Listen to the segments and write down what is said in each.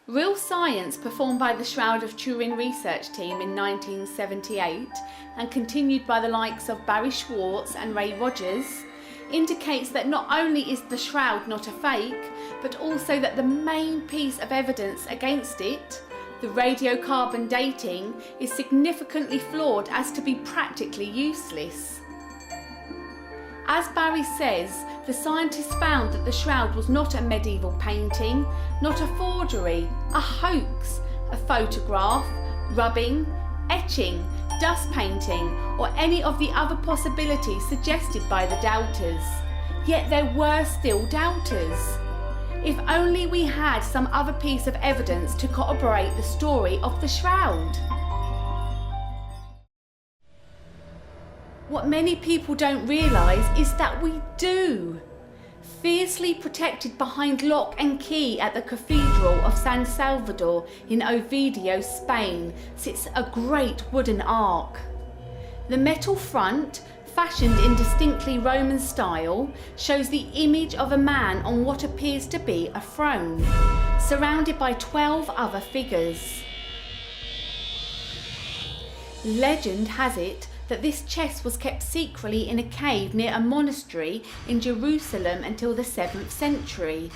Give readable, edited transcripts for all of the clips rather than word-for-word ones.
Real science performed by the Shroud of Turin research team in 1978 and continued by the likes of Barry Schwartz and Ray Rogers indicates that not only is the shroud not a fake, but also that the main piece of evidence against it, the radiocarbon dating, is significantly flawed as to be practically useless. As Barry says, the scientists found that the shroud was not a medieval painting, not a forgery, a hoax, a photograph, rubbing, etching, dust painting, or any of the other possibilities suggested by the doubters. Yet there were still doubters. If only we had some other piece of evidence to corroborate the story of the shroud. What many people don't realise is that we do. Fiercely protected behind lock and key at the Cathedral of San Salvador in Ovidio, Spain, sits a great wooden ark. The metal front, fashioned in distinctly Roman style, shows the image of a man on what appears to be a throne, surrounded by 12 other figures. Legend has it that this chest was kept secretly in a cave near a monastery in Jerusalem until the 7th century.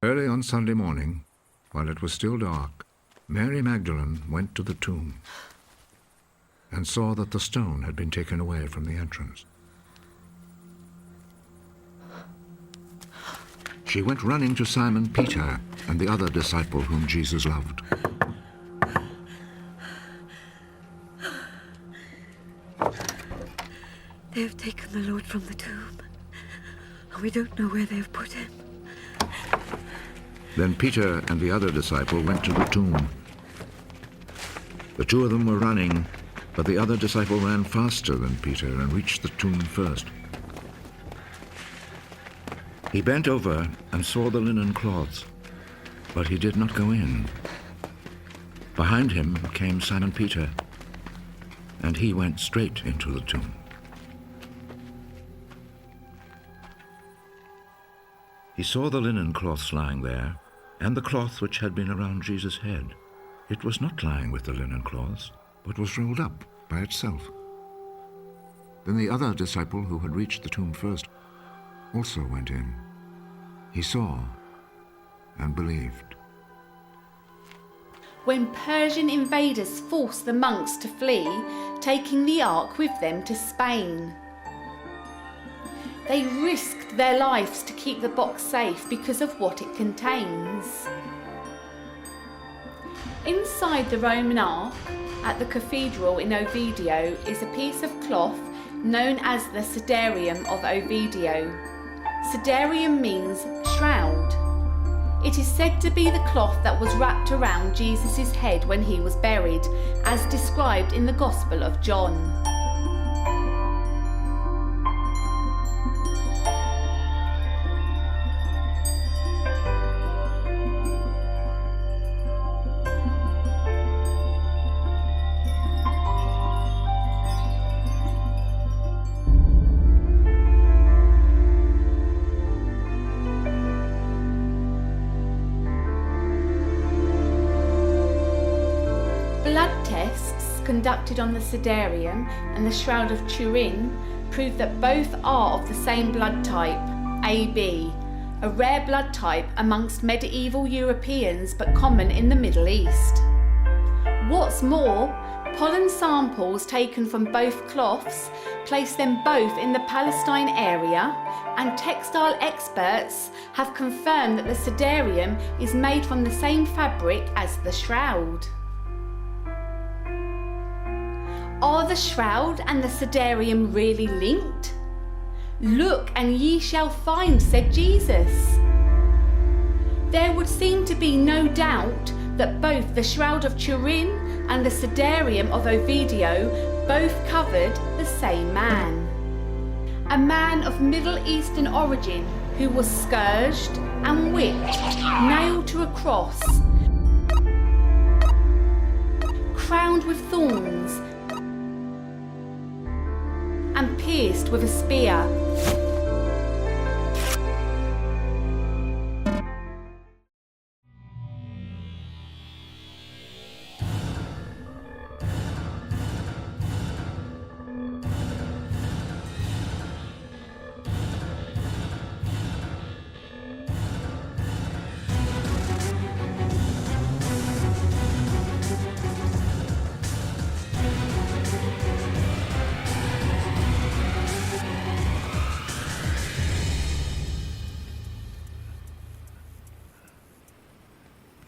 Early on Sunday morning, while it was still dark, Mary Magdalene went to the tomb and saw that the stone had been taken away from the entrance. She went running to Simon Peter and the other disciple whom Jesus loved. They have taken the Lord from the tomb, and we don't know where they have put him. Then Peter and the other disciple went to the tomb. The two of them were running, but the other disciple ran faster than Peter and reached the tomb first. He bent over and saw the linen cloths, but he did not go in. Behind him came Simon Peter, and he went straight into the tomb. He saw the linen cloths lying there, and the cloth which had been around Jesus' head. It was not lying with the linen cloths, but was rolled up by itself. Then the other disciple who had reached the tomb first also went in. He saw and believed. When Persian invaders forced the monks to flee, taking the ark with them to Spain. They risked their lives to keep the box safe because of what it contains. Inside the Roman ark, at the cathedral in Ovidio, is a piece of cloth known as the Sudarium of Oviedo. Cedarium means shroud. It is said to be the cloth that was wrapped around Jesus' head when he was buried, as described in the Gospel of John. Blood tests conducted on the cedarium and the Shroud of Turin prove that both are of the same blood type, AB, a rare blood type amongst medieval Europeans but common in the Middle East. What's more, pollen samples taken from both cloths place them both in the Palestine area, and textile experts have confirmed that the cedarium is made from the same fabric as the shroud. Are the shroud and the cedarium really linked? Look and ye shall find, said Jesus. There would seem to be no doubt that both the Shroud of Turin, and the Sudarium of Ovidio both covered the same man. A man of Middle Eastern origin who was scourged and whipped, nailed to a cross, crowned with thorns, and pierced with a spear.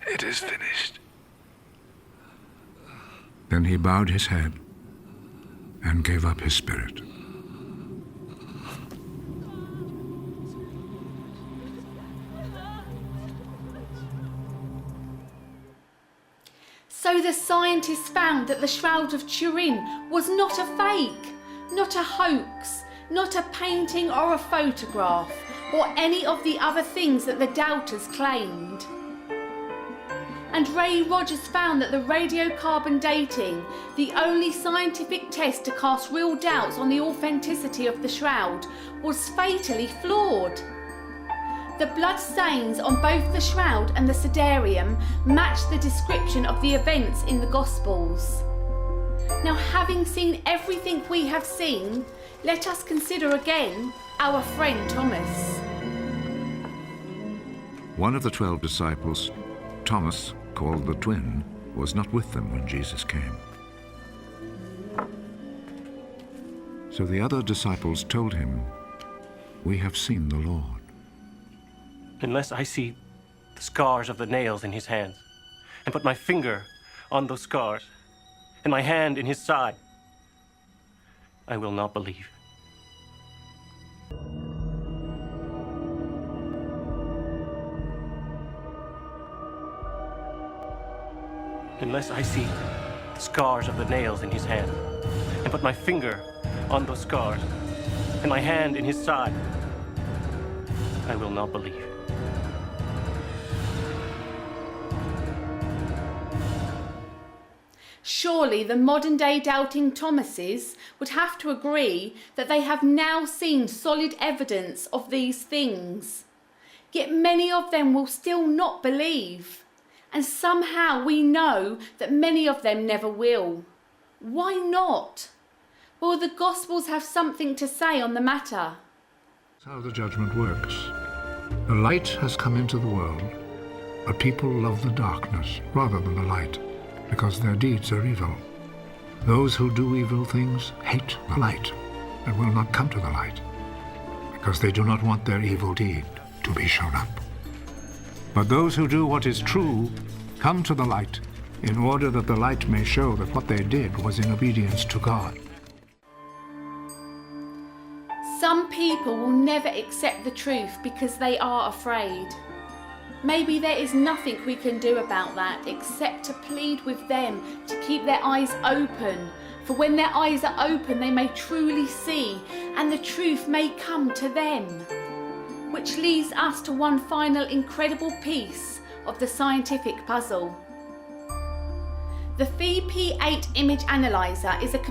It is finished. Then he bowed his head and gave up his spirit. So the scientists found that the Shroud of Turin was not a fake, not a hoax, not a painting or a photograph, or any of the other things that the doubters claimed. And Ray Rogers found that the radiocarbon dating, the only scientific test to cast real doubts on the authenticity of the shroud, was fatally flawed. The blood stains on both the shroud and the cedarium matched the description of the events in the Gospels. Now, having seen everything we have seen, let us consider again our friend Thomas. One of the 12 disciples, Thomas, called the twin, was not with them when Jesus came. So the other disciples told him, "We have seen the Lord." Unless I see the scars of the nails in his hands, and put my finger on those scars, and my hand in his side, I will not believe. Unless I see the scars of the nails in his hand, and put my finger on those scars, and my hand in his side, I will not believe. Surely the modern-day doubting Thomases would have to agree that they have now seen solid evidence of these things. Yet many of them will still not believe. And somehow we know that many of them never will. Why not? Well, the Gospels have something to say on the matter. That's how the judgment works. The light has come into the world, but people love the darkness rather than the light, because their deeds are evil. Those who do evil things hate the light and will not come to the light, because they do not want their evil deed to be shown up. But those who do what is true come to the light, in order that the light may show that what they did was in obedience to God. Some people will never accept the truth because they are afraid. Maybe there is nothing we can do about that except to plead with them to keep their eyes open, for when their eyes are open they may truly see, and the truth may come to them. Which leads us to one final incredible piece of the scientific puzzle. The VP8 image analyzer is a